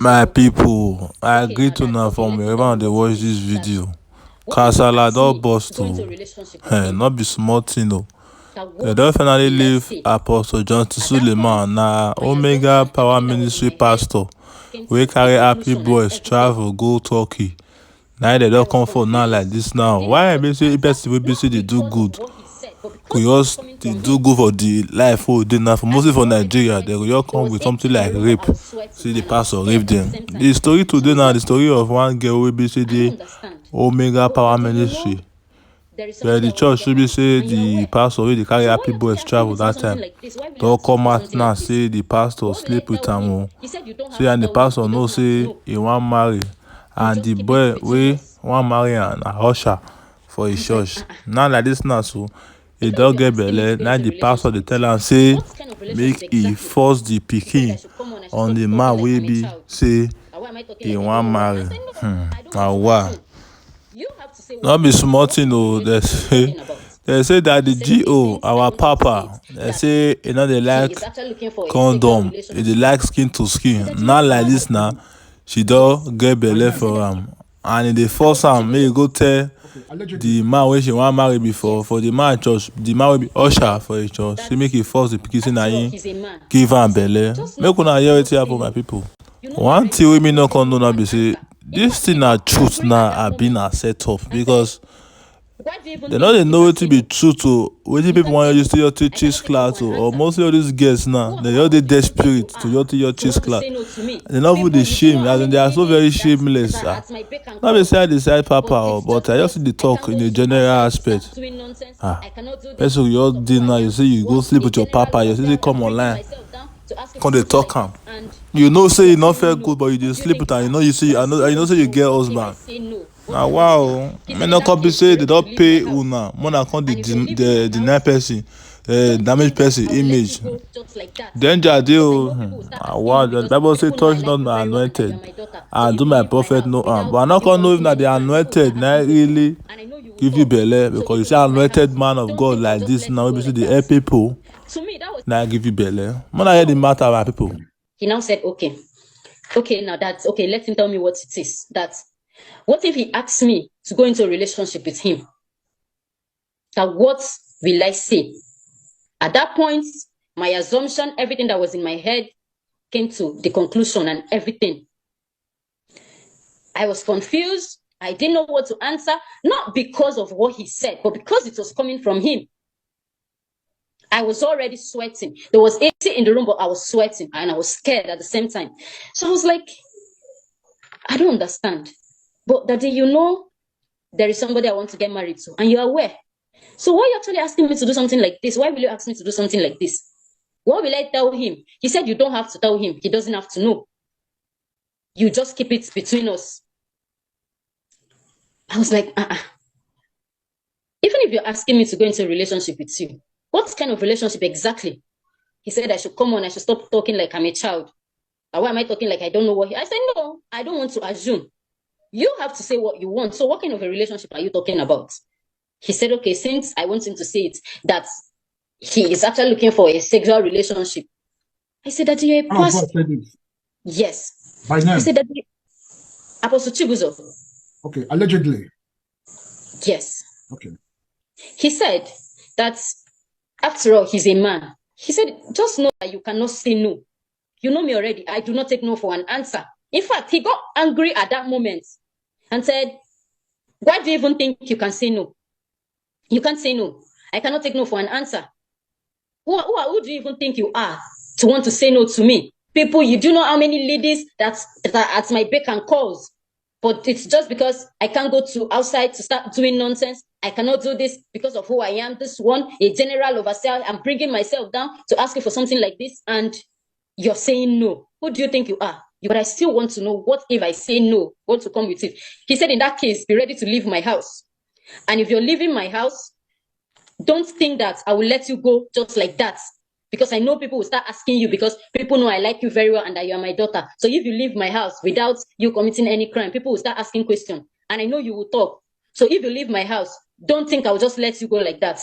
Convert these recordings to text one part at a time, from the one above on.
My people, I agree to now from wherever they watch this video. Kasala don burst o. Not be small thing o. They don finally leave Apostle John Suleiman na Omega Power Ministry pastor wey carry happy boys travel go Turkey. Now they don come for now like this now. Why I be say person wey be say dey do good go just dey do good for the life wey dey now for mostly for Nigeria, they go just come with something like rape, say the pastor rape them. The story today now, the story of one girl wey be say dey Omega Power Ministry, where the church should be say the pastor wey dey carry happy boys travel that time don come out now say the pastor sleep with am o. Say and the pastor know say he wan marry, and the boy wey wan marry am na usher for his church. Now like this now, so he don get belle. Now the pastor dey tell am say make he force the pikin on the man wey be say he wan marry. Na wa. No be small thing o. They say that the GO, our papa, they say he no dey like condom, he dey like skin to skin. Now like this now, she don get belle for am, and he dey force am make he go tell the man wey she wan marry before for the man church, the man wey be usher for his church, say make he force the pikin say na him give am belle. Make una hear wetin happen, my people. One thing wey me no come know now be say this thing na truth now abi na set up, because they no dey know wetin be truth o. Wetin people wan use to just chase clout o, or mostly all these girls now, they just dey desperate to just chase clout. They no even dey shame, as in they are so very shameless. No be say I decide papa o, but I just dey talk in a general aspect. Person you just dey now, you say you go sleep with your papa, you say come online, come dey talk am. You know say you no feel good, but you dey sleep with am. You know say you get husband. Na wow, me no come be say they don pay una more than come dey deny person, damage person image. Danger dey o. Wow, the Bible say touch not my anointed and do my prophet no harm. But I no come know if na the anointed na really give you belle, because you say anointed man of God like this now, we say the help people na give you belle. When I hear the matter, my people. He now said, okay, now that's okay. Let him tell me what it is. What if he asks me to go into a relationship with him? Now, what will I say? At that point, my assumption, everything that was in my head came to the conclusion and everything. I was confused. I didn't know what to answer, not because of what he said, but because it was coming from him. I was already sweating. There was AC in the room, but I was sweating and I was scared at the same time. So I was like, I don't understand. But Daddy, you know, there is somebody I want to get married to, and you're aware. So why are you actually asking me to do something like this? Why will you ask me to do something like this? What will I tell him? He said you don't have to tell him. He doesn't have to know. You just keep it between us. I was like, Even if you're asking me to go into a relationship with you, what kind of relationship exactly? He said I should come on, I should stop talking like I'm a child. Why am I talking like I don't know what I said, no, I don't want to assume. You have to say what you want. So what kind of a relationship are you talking about? He said, okay, since I want him to say it, that he is actually looking for a sexual relationship. I said that you're a pastor. Yes. By name? I said that Apostle Chibuzo. Okay, allegedly. Yes. Okay. He said that after all, he's a man. He said, just know that you cannot say no. You know me already. I do not take no for an answer. In fact, he got angry at that moment and said, why do you even think you can say no? You can't say no. I cannot take no for an answer. Who do you even think you are to want to say no to me? People, you do know how many ladies that are at my beck and calls. But it's just because I can't go to outside to start doing nonsense. I cannot do this because of who I am. This one, a general overseer. I'm bringing myself down to ask you for something like this. And you're saying no. Who do you think you are? But I still want to know, what if I say no? Want to come with it? He said, in that case, be ready to leave my house. And if you're leaving my house, don't think that I will let you go just like that. Because I know people will start asking you, because people know I like you very well and that you are my daughter. So if you leave my house without you committing any crime, people will start asking questions. And I know you will talk. So if you leave my house, don't think I'll just let you go like that.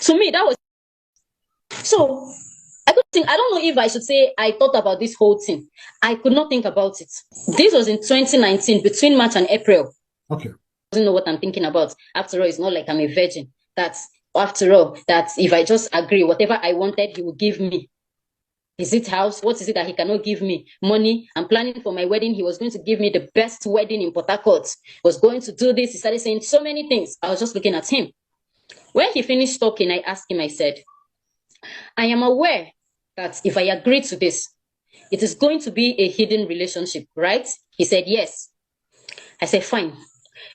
To me, that was... So I don't know if I should say I thought about this whole thing. I could not think about it. This was in 2019, between March and April. Okay. I don't know what I'm thinking about. After all, it's not like I'm a virgin. After all, that if I just agree, whatever I wanted, he will give me. Is it house? What is it that he cannot give me? Money. I'm planning for my wedding. He was going to give me the best wedding in Port Harcourt. Was going to do this. He started saying so many things. I was just looking at him. When he finished talking, I asked him, I said, I am aware that if I agree to this, it is going to be a hidden relationship, right? He said, yes. I said, fine.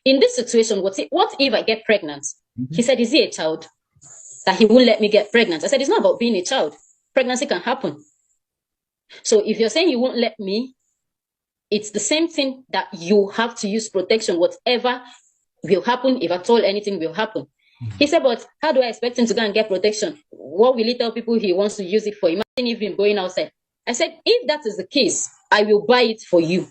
In this situation, what if I get pregnant? He said, is he a child? That he won't let me get pregnant. I said, it's not about being a child. Pregnancy can happen. So if you're saying you won't let me, it's the same thing that you have to use protection. Whatever will happen, if at all anything will happen. He said, but how do I expect him to go and get protection? What will he tell people he wants to use it for? Imagine if him going outside. I said, if that is the case, I will buy it for you.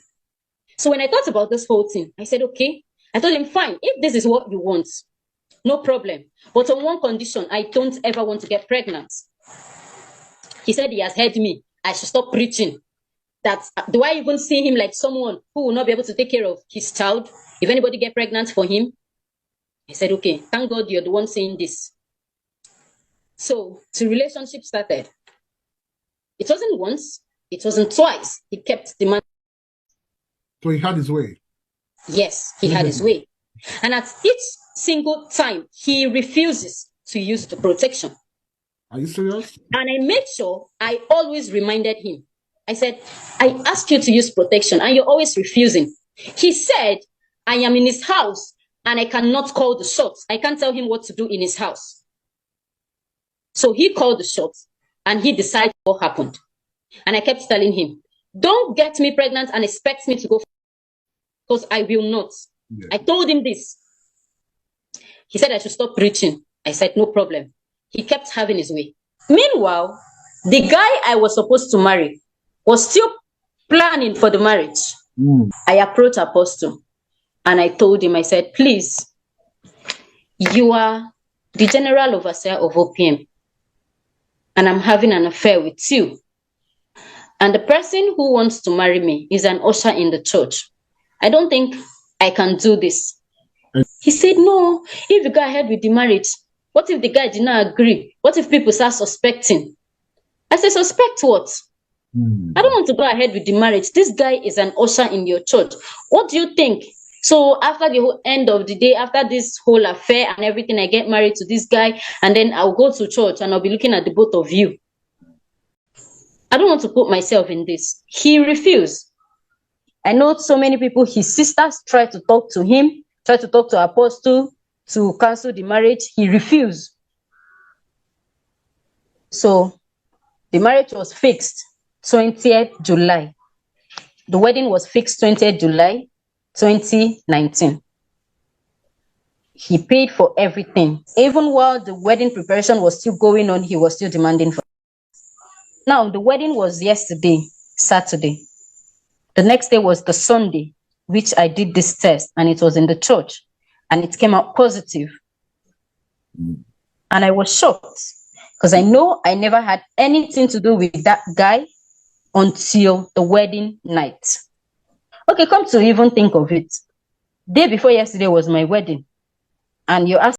So when I thought about this whole thing, I said, okay. I told him, fine, if this is what you want, no problem. But on one condition, I don't ever want to get pregnant. He said he has heard me. I should stop preaching. Do I even see him like someone who will not be able to take care of his child if anybody get pregnant for him? I said, okay, thank God you're the one saying this. So the relationship started. It wasn't once, it wasn't twice. He kept demanding. So he had his way. Yes, he had his way. And at each single time, he refuses to use the protection. Are you serious? And I made sure I always reminded him. I said, I asked you to use protection and you're always refusing. He said, I am in his house and I cannot call the shots. I can't tell him what to do in his house. So he called the shots and he decided what happened. And I kept telling him, don't get me pregnant and expect me to go, because I will not. Yeah. I told him this. He said I should stop preaching. I said, no problem. He kept having his way. Meanwhile, the guy I was supposed to marry was still planning for the marriage. I approached Apostle and I told him, I said, please, you are the general overseer of OPM and I'm having an affair with you. And the person who wants to marry me is an usher in the church. I don't think I can do this. He said, no, if you go ahead with the marriage, what if the guy did not agree? What if people start suspecting? I said, suspect what? I don't want to go ahead with the marriage. This guy is an usher in your church. What do you think? So after the whole end of the day, after this whole affair and everything, I get married to this guy and then I'll go to church and I'll be looking at the both of you. I don't want to put myself in this. He refused. I know so many people, his sisters tried to talk to him, tried to talk to Apostle to cancel the marriage. He refused. So the marriage was fixed 20th July. The wedding was fixed 20th July 2019. He paid for everything. Even while the wedding preparation was still going on, he was still demanding for. Now, the wedding was yesterday, Saturday. The next day was the Sunday, which I did this test, and it was in the church, and it came out positive. And I was shocked, because I know I never had anything to do with that guy until the wedding night. Okay, come to even think of it. Day before yesterday was my wedding, and you asked